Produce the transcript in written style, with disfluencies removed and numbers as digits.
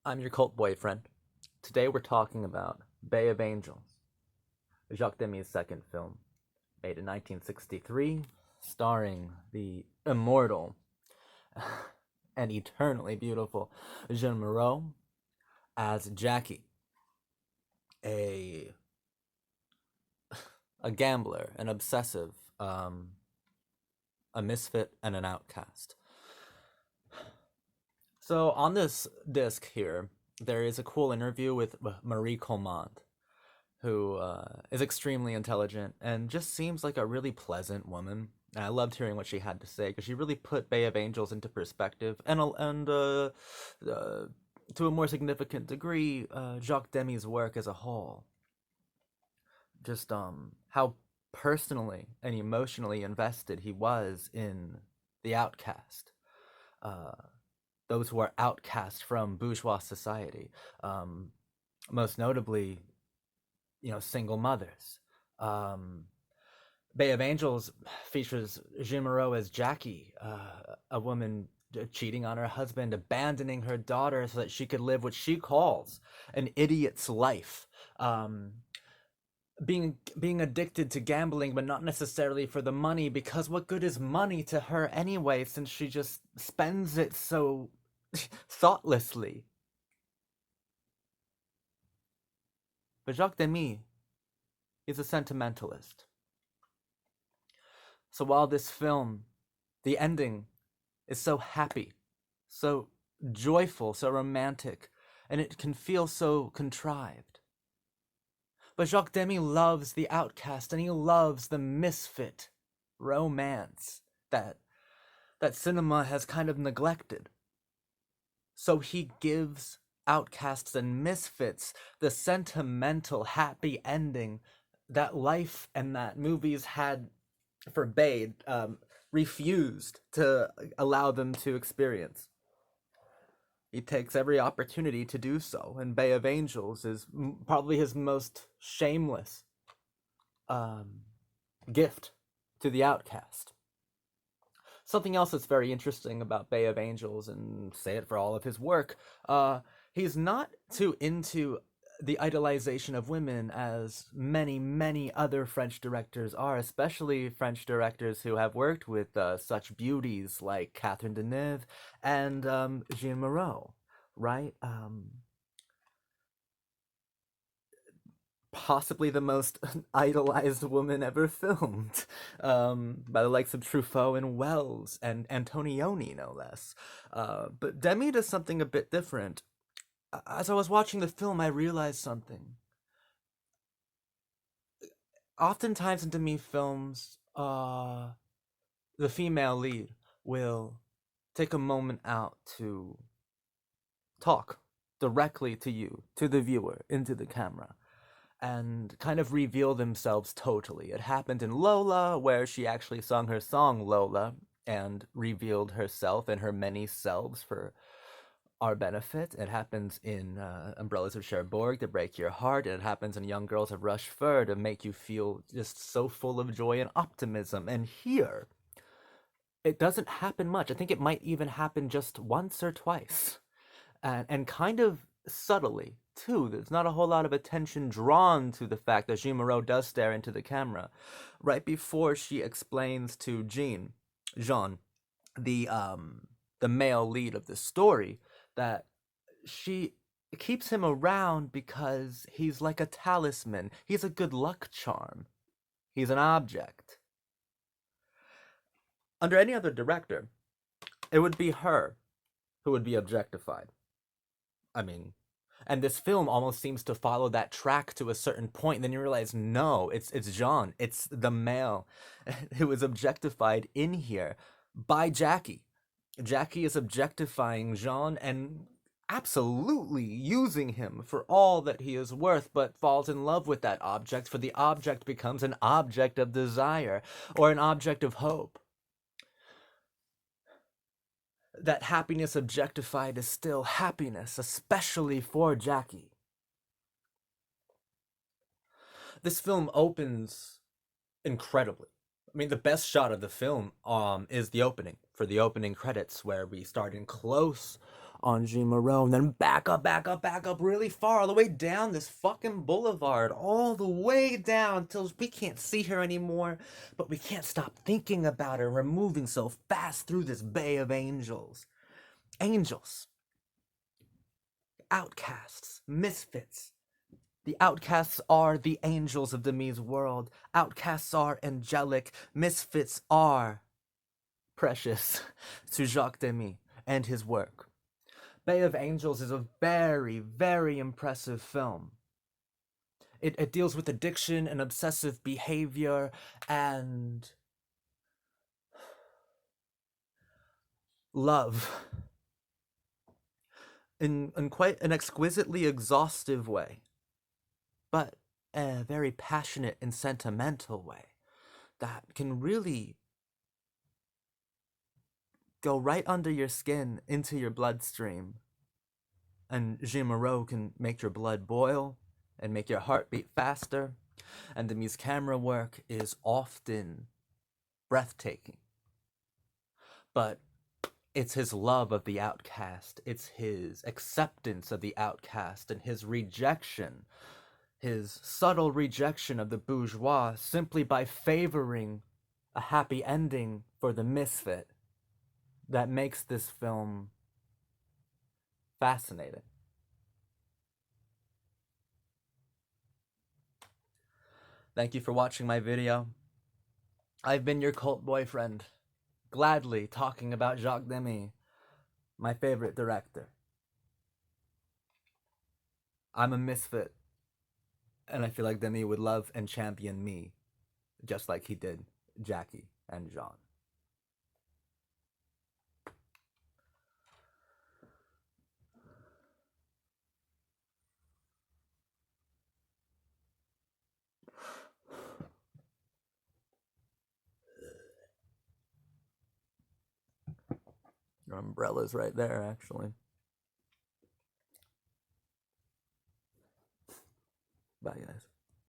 I'm your cult boyfriend. Today we're talking about Bay of Angels, Jacques Demy's second film, made in 1963, starring the immortal and eternally beautiful Jeanne Moreau as Jackie, a a gambler, an obsessive, a misfit, and an outcast. So on this disc here, there is a cool interview with Marie Coleman, who is extremely intelligent and just seems like a really pleasant woman. And I loved hearing what she had to say because she really put Bay of Angels into perspective, and to a more significant degree, Jacques Demy's work as a whole. Just how personally and emotionally invested he was in the outcast, uh, those who are outcast from bourgeois society, most notably single mothers. Um, Bay of Angels features Jeanne Moreau as Jackie, a woman cheating on her husband, abandoning her daughter so that she could live what she calls an idiot's life. Being addicted to gambling, but not necessarily for the money, because what good is money to her anyway, since she just spends it so thoughtlessly. But Jacques Demy is a sentimentalist. So while this film, the ending, is so happy, so joyful, so romantic, and it can feel so contrived, but Jacques Demy loves the outcast and he loves the misfit romance that cinema has kind of neglected. So he gives outcasts and misfits the sentimental, happy ending that life and that movies had forbade, refused to allow them to experience. He takes every opportunity to do so, and Bay of Angels is probably his most shameless um, gift to the outcast. Something else that's very interesting about Bay of Angels, and say it for all of his work, he's not too into the idolization of women as many, many other French directors are, especially French directors who have worked with such beauties like Catherine Deneuve and Jeanne Moreau, right? Possibly the most idolized woman ever filmed, by the likes of Truffaut and Wells and Antonioni, no less. But Demi does something a bit different. As I was watching the film, I realized something. Oftentimes in Demi films, the female lead will take a moment out to talk directly to you, to the viewer, into the camera, and kind of reveal themselves totally. It happened in Lola, where she actually sung her song Lola and revealed herself and her many selves for our benefit. It happens in Umbrellas of Cherbourg to break your heart, and it happens in Young Girls of Rochefort to make you feel just so full of joy and optimism. And here, it doesn't happen much. I think it might even happen just once or twice, and kind of subtly too. There's not a whole lot of attention drawn to the fact that Jeanne Moreau does stare into the camera right before she explains to Jean, the male lead of the story, that she keeps him around because he's like a talisman. He's a good luck charm. He's an object. Under any other director, it would be her who would be objectified. I mean, and this film almost seems to follow that track to a certain point. And then you realize, no, it's Jean. It's the male who is objectified in here by Jackie. Jackie is objectifying Jean and absolutely using him for all that he is worth, but falls in love with that object, for the object becomes an object of desire or an object of hope. That happiness objectified is still happiness, especially for Jackie. This film opens incredibly. I mean, the best shot of the film is the opening, for the opening credits, where we start in close on Jeanne Moreau, and then back up, really far, all the way down this fucking boulevard, all the way down till we can't see her anymore, but we can't stop thinking about her. We're moving so fast through this bay of angels. Angels. Outcasts. Misfits. The outcasts are the angels of Demy's world. Outcasts are angelic. Misfits are precious to Jacques Demy and his work. Bay of Angels is a very, very impressive film. It deals with addiction and obsessive behavior and love in quite an exquisitely exhaustive way, but a very passionate and sentimental way that can really go right under your skin into your bloodstream. And Jeanne Moreau can make your blood boil and make your heart beat faster. And Demy's camera work is often breathtaking. But it's his love of the outcast, it's his acceptance of the outcast, and his rejection, his subtle rejection of the bourgeois simply by favoring a happy ending for the misfit, that makes this film fascinating. Thank you for watching my video. I've been your cult boyfriend, gladly talking about Jacques Demy, my favorite director. I'm a misfit, and I feel like Demy would love and champion me, just like he did Jackie and Jeanne. Your umbrella's right there, actually. Bye, guys.